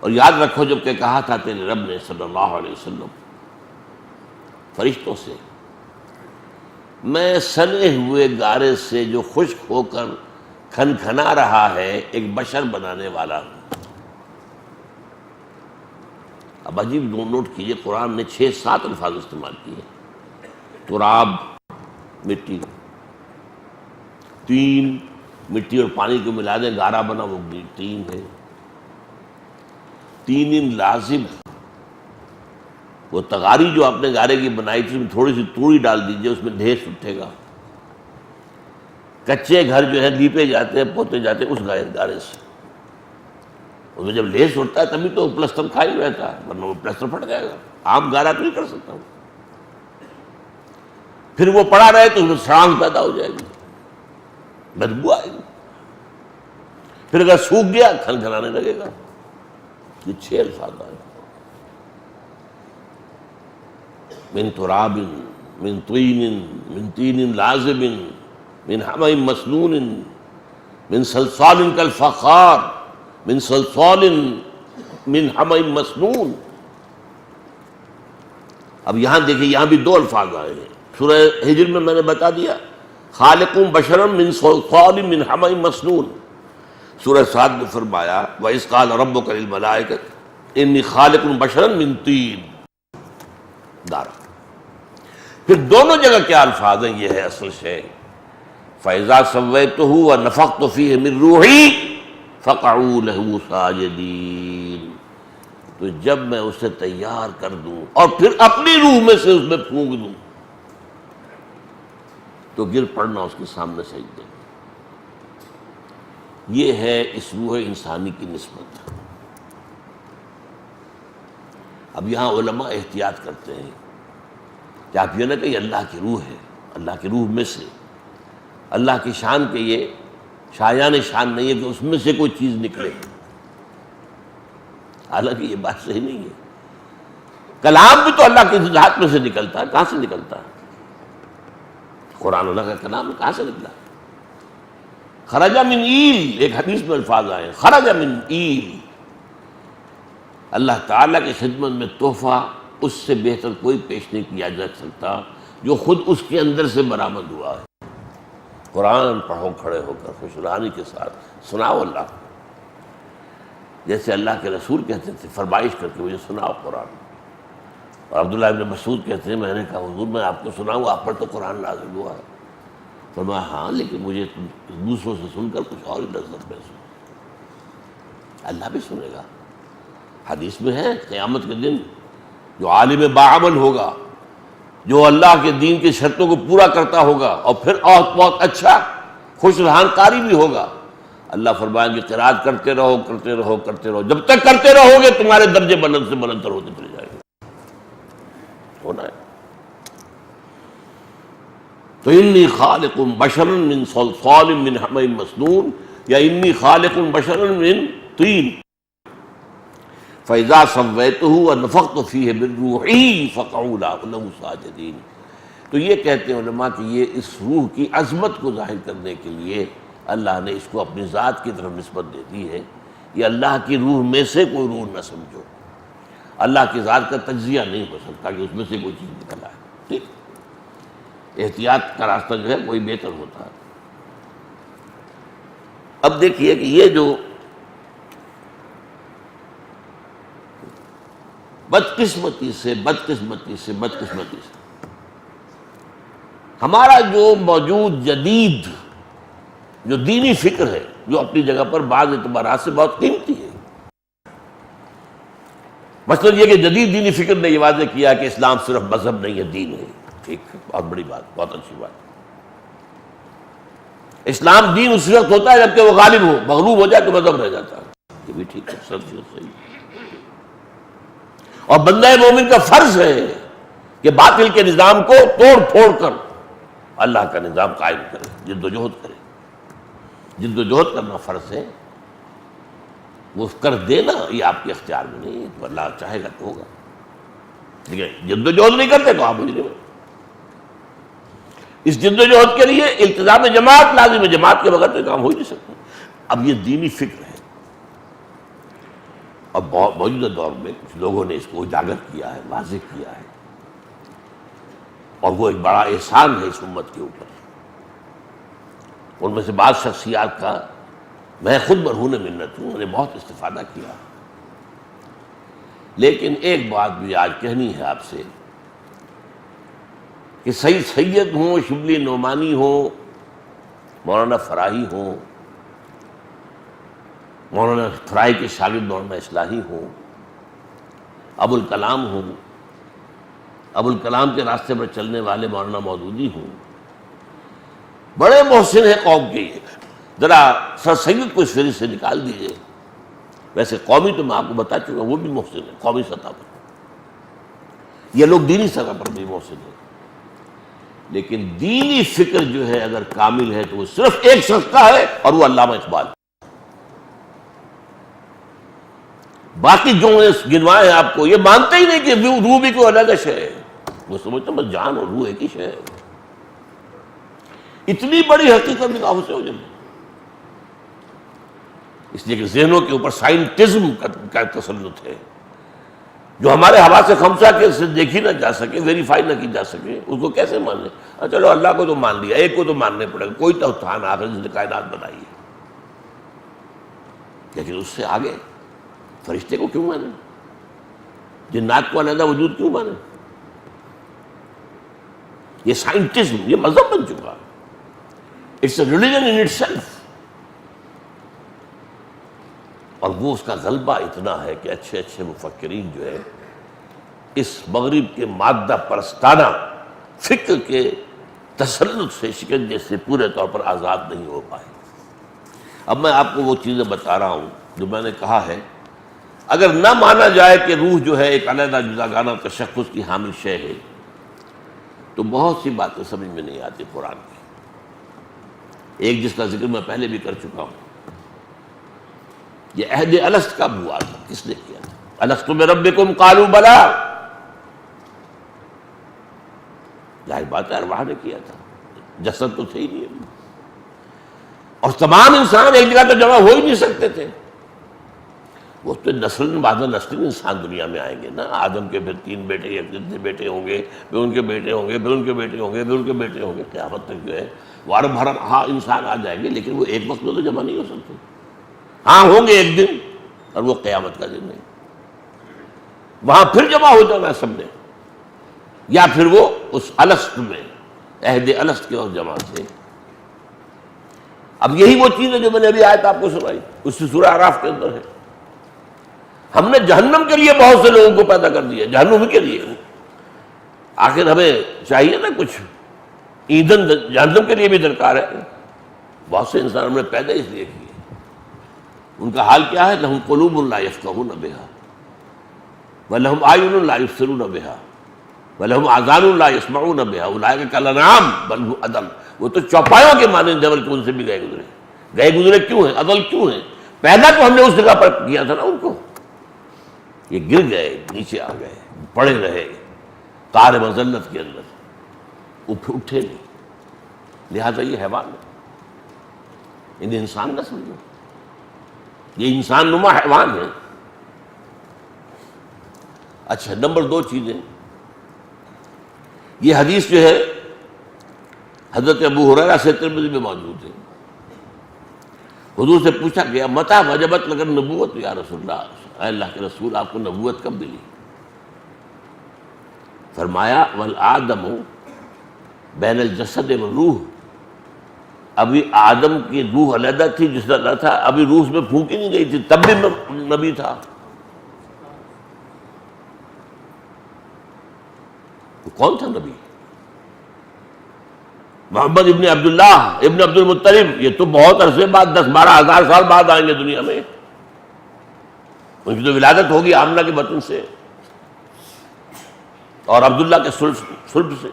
اور یاد رکھو جب کہ کہا تھا تیرے رب نے صلی اللہ علیہ وسلم فرشتوں سے، میں سنے ہوئے گارے سے جو خشک ہو کر کھنکھنا رہا ہے ایک بشر بنانے والا ہوں۔ اب عجیب نوٹ کیجئے، قرآن نے 6-7 الفاظ استعمال کیے، تراب مٹی، تین مٹی اور پانی کو ملا دیں گارا بنا، وہ تین ہے، تین لازم، وہ تغاری جو آپ نے گارے کی بنائی تھی اس میں تھوڑی سی توڑی ڈال دیجئے، اس میں ڈھیس اٹھے گا۔ کچے گھر جو ہے لیپے جاتے ہیں پوتے جاتے ہیں اس گارے سے، اس میں جب لیس اٹھتا ہے تبھی تو پلستر کھا ہی رہتا ہے، ورنہ وہ پلستر پھٹ جائے گا، عام گارا تو نہیں کر سکتا ہوں۔ پھر وہ پڑا رہے تو اس میں سڑانگ پیدا ہو جائے گی، بدبو آئے گی، پھر اگر سوکھ گیا کھنکھنانے لگے گا۔ یہ 6 الفاظ آئے، من تراب، من طین، من تین لازب، من حمأ مسنون، من صلصال کالفخار، من صلصال من حمأ مسنون۔ اب یہاں دیکھیں، یہاں بھی 2 الفاظ آئے ہیں۔ سورہ ہجر میں نے بتا دیا خالق بشرا من صلصال من حمأ مسنون۔ سورہ صاد میں فرمایا وَإِذْ قَالَ رَبُّكَ لِلْمَلَائِكَةِ إِنِّي خَالِقٌ بَشَرًا مِنْ طِينٍ دارا۔ پھر دونوں جگہ کیا الفاظ ہیں، یہ ہے اصل شے، فَإِذَا سَوَّيْتُهُ وَنَفَخْتُ فِيهِ مِنْ رُوحِي فَقَعُوا لَهُ سَاجِدِينَ۔ تو جب میں اسے تیار کر دوں اور پھر اپنی روح میں سے اس میں پھونک دوں تو گر پڑنا اس کے سامنے سجدے۔ یہ ہے اس روح انسانی کی نسبت۔ اب یہاں علماء احتیاط کرتے ہیں کہ آپ یہ نہ کہ یہ اللہ کی روح ہے، اللہ کی روح میں سے، اللہ کی شان کے یہ شایان شان نہیں ہے کہ اس میں سے کوئی چیز نکلے، حالانکہ یہ بات صحیح نہیں ہے۔ کلام بھی تو اللہ کی ذات میں سے نکلتا ہے، کہاں سے نکلتا ہے؟ قرآن اللہ کا کلام کہاں سے نکلا؟ خرج من ایل، ایک حدیث میں الفاظ آئے ہیں خرج من ایل۔ اللہ تعالیٰ کی خدمت میں تحفہ اس سے بہتر کوئی پیش نہیں کیا جا سکتا جو خود اس کے اندر سے برآمد ہوا ہے۔ قرآن پڑھو کھڑے ہو کر خوشرانی کے ساتھ، سناؤ اللہ کو، جیسے اللہ کے رسول کہتے تھے فرمائش کر کے مجھے سناؤ قرآن۔ اور عبداللہ ابن مسعود کہتے ہیں میں نے کہا حضور میں آپ کو سناؤں، آپ پر تو قرآن نازل ہوا ہے۔ فرمایا ہاں لیکن مجھے دوسروں سے سن کر کچھ اور ہی لذت محسوس۔ اللہ بھی سنے گا، حدیث میں ہے قیامت کے دن جو عالم باعمل ہوگا، جو اللہ کے دین کی شرطوں کو پورا کرتا ہوگا اور پھر بہت اچھا خوش رہان قاری بھی ہوگا، اللہ فرمائیں گے قرات کرتے رہو کرتے رہو کرتے رہو، جب تک کرتے رہو گے تمہارے درجے بلند سے بلندتر ہوتے چلے جائیں گے۔ ہونا ہے تو انی خالق بشرا من صلصال من حمأ مسنون یا انی خالق بشرا من طین فَإِذَا سَوَّيْتُهُ وَنَفَخْتُ فِيهِ مِنْ رُوحِي فَقَعُوا لَهُ سَاجِدِينَ۔ تو یہ کہتے ہیں علماء کہ یہ اس روح کی عظمت کو ظاہر کرنے کے لیے اللہ نے اس کو اپنی ذات کی طرف نسبت دے دی ہے۔ یہ اللہ کی روح میں سے کوئی روح نہ سمجھو، اللہ کی ذات کا تجزیہ نہیں ہو سکتا کہ اس میں سے کوئی چیز نکل آئے۔ ٹھیک، احتیاط کا راستہ جو ہے کوئی بہتر ہوتا ہے۔ اب دیکھیے کہ یہ جو بدقسمتی سے ہمارا جو موجود جدید جو دینی فکر ہے، جو اپنی جگہ پر بعض اعتبارات سے بہت قیمتی ہے، مثلا یہ کہ جدید دینی فکر نے یہ واضح کیا کہ اسلام صرف مذہب نہیں ہے، دین ہے۔ ٹھیک، بہت بڑی بات، بہت اچھی بات۔ اسلام دین اس وقت ہوتا ہے جبکہ وہ غالب ہو، مغلوب ہو جائے تو مذہب رہ جاتا ہے۔ یہ بھی ٹھیک ہے، سب چیز صحیح ہے۔ اور بندہ مومن کا فرض ہے کہ باطل کے نظام کو توڑ پھوڑ کر اللہ کا نظام قائم کرے، جد و جہد کرے۔ جد و جہد کرنا فرض ہے، وہ کر دینا یہ آپ کے اختیار میں نہیں ہے، تو اللہ چاہے گا تو ہوگا، لیکن جد و جہد نہیں کرتے تو آپ مجرم ہیں۔ اس جد و جہد کے لیے التزام جماعت لازم ہے، جماعت کے بغیر تو کام ہو ہی نہیں سکتا۔ اب یہ دینی فکر ہے۔ اور موجودہ دور میں کچھ لوگوں نے اس کو اجاگر کیا ہے، واضح کیا ہے، اور وہ ایک بڑا احسان ہے اس امت کے اوپر۔ ان میں سے بعض شخصیات کا میں خود مرہون منت ہوں، انہیں بہت استفادہ کیا، لیکن ایک بات بھی آج کہنی ہے آپ سے کہ سید ہوں، شبلی نعمانی ہوں، مولانا فراہی ہوں، مولانا فراہی کے شاگرد مولانا اصلاحی ہوں، ابو الکلام ہوں، ابو الکلام کے راستے پر چلنے والے مولانا مودودی ہوں، بڑے محسن ہیں قوم کے، ذرا سر سید کو اس فہرست سے نکال دیجئے۔ ویسے قومی تو میں آپ کو بتا چکا وہ بھی محسن ہے، قومی سطح پر یہ لوگ دینی سطح پر بھی محسن ہیں، لیکن دینی فکر جو ہے اگر کامل ہے تو وہ صرف ایک شخص کا ہے، اور وہ علامہ اقبال۔ باقی جو گنوائے ہیں آپ کو، یہ مانتے ہی نہیں کہ روح بھی کوئی الگ شے ہے، وہ سمجھتا بس جان اور روح ایک ہی شے ہے۔ اتنی بڑی حقیقت نگاہوں سے ہو جائے، اس لیے کہ ذہنوں کے اوپر سائنٹزم کا تسلط ہے، جو ہمارے حواس خمسہ کے سے دیکھی نہ جا سکے، ویریفائی نہ کی جا سکے، اس کو کیسے مان لیں؟ چلو اللہ کو تو مان لیا، ایک کو تو ماننے پڑے گا، کوئی تو تھا نا آخر جس نے کائنات بنائی ہے، لیکن اس سے آگے فرشتے کو کیوں مانے؟ جنات کو علیحدہ وجود کیوں مانے؟ یہ سائنٹزم، یہ مذہب بن چکا، it's a religion in itself, اور وہ اس کا غلبہ اتنا ہے کہ اچھے اچھے مفکرین جو ہے اس مغرب کے مادہ پرستانہ فکر کے تسلط سے، شکنجے سے پورے طور پر آزاد نہیں ہو پائے۔ اب میں آپ کو وہ چیزیں بتا رہا ہوں جو میں نے کہا ہے، اگر نہ مانا جائے کہ روح جو ہے ایک علیحدہ جداگانہ تشخص کی حامل شے ہے، تو بہت سی باتیں سمجھ میں نہیں آتی قرآن کی۔ ایک جس کا ذکر میں پہلے بھی کر چکا ہوں، یہ عہد الست کب ہوا تھا، کس نے کیا تھا؟ الست بربکم قالوا بلا، ظاہر بات ہے ارواح نے کیا تھا، جسد تو تھے ہی نہیں، اور تمام انسان ایک جگہ تو جمع ہو ہی نہیں سکتے تھے، وہ تو نسل بعد نسل انسان دنیا میں آئیں گے نا، آدم کے پھر 3 بیٹے یا جتنے بیٹے ہوں گے، پھر ان کے بیٹے ہوں گے، پھر ان کے بیٹے ہوں گے، پھر ان کے بیٹے ہوں گے، قیامت تک جو ہے وارم بھرم ہاں انسان آ جائیں گے، لیکن وہ ایک وقت میں تو جمع نہیں ہو سکتے، ہاں ہوں گے ایک دن، اور وہ قیامت کا دن ہے، وہاں پھر جمع ہو جانا سب نے، یا پھر وہ اس الست میں، عہد الست کے اور جمع سے۔ اب یہی وہ چیز ہے جو میں نے ابھی آیت آپ کو سنائی، اس سے سورہ اعراف کے اندر ہے۔ ہم نے جہنم کے لیے بہت سے لوگوں کو پیدا کر دیا، جہنم کے لیے، آخر ہمیں چاہیے نا کچھ ایندھن، جہنم کے لیے بھی درکار ہے، بہت سے انسان ہم نے پیدا اس لیے کیے، ان کا حال کیا ہے؟ لہم قلوب لا یفقہون بہا ولہم اعین لا یبصرون بہا ولہم آذان لا یسمعون بہا اولئک کالانعام بل هم اضل۔ وہ تو چوپایوں کے مانند ہیں، بلکہ ان سے بھی گئے گزرے کیوں ہیں؟ اضل کیوں ہیں؟ پیدا تو ہم نے اس جگہ پر کیا تھا نا ان کو، یہ گر گئے، نیچے آ گئے، پڑے رہے قعر مذلت کے اندر، اٹھے نہیں، لہٰذا یہ حیوان ہے، انہیں انسان نہ سمجھو، یہ انسان نما حیوان ہے۔ اچھا، نمبر 2 چیزیں، یہ حدیث جو ہے حضرت ابو ہریرہ سے ترمذی میں موجود ہے، حضور سے پوچھا گیا متى وجبت لک النبوۃ یا رسول اللہ، اے اللہ کے رسول آپ کو نبوت کب ملی؟ فرمایا والآدم بین الجسد والروح، ابھی آدم کی روح علیحدہ تھی، جسد علیحدہ تھا، ابھی روح میں پھونکی نہیں گئی تھی، تب بھی نبی تھا۔ کون تھا نبی؟ محمد ابن عبداللہ ابن عبد المطلب، یہ تو بہت عرصے بعد 10-12 ہزار سال بعد آئیں گے دنیا میں، ان کی تو ولادت ہوگی آمنہ کے بطن سے اور عبداللہ کے صلب سے۔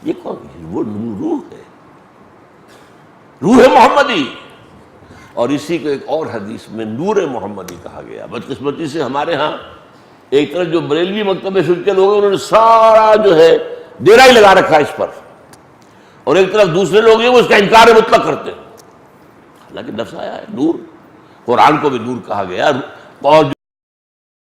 یہ کون ہے؟ وہ روح ہے، روح محمدی، اور اسی کو ایک اور حدیث میں نور محمدی کہا گیا۔ بدقسمتی سے ہمارے ہاں ایک طرف جو بریلوی مکتبے فکر کے لوگ ہیں انہوں نے سارا جو ہے ڈیرا ہی لگا رکھا اس پر، اور ایک طرف دوسرے لوگ ہیں وہ اس کا انکار مطلق کرتے ہیں، حالانکہ لفظ آیا ہے نور، قرآن کو بھی نور کہا گیا، اور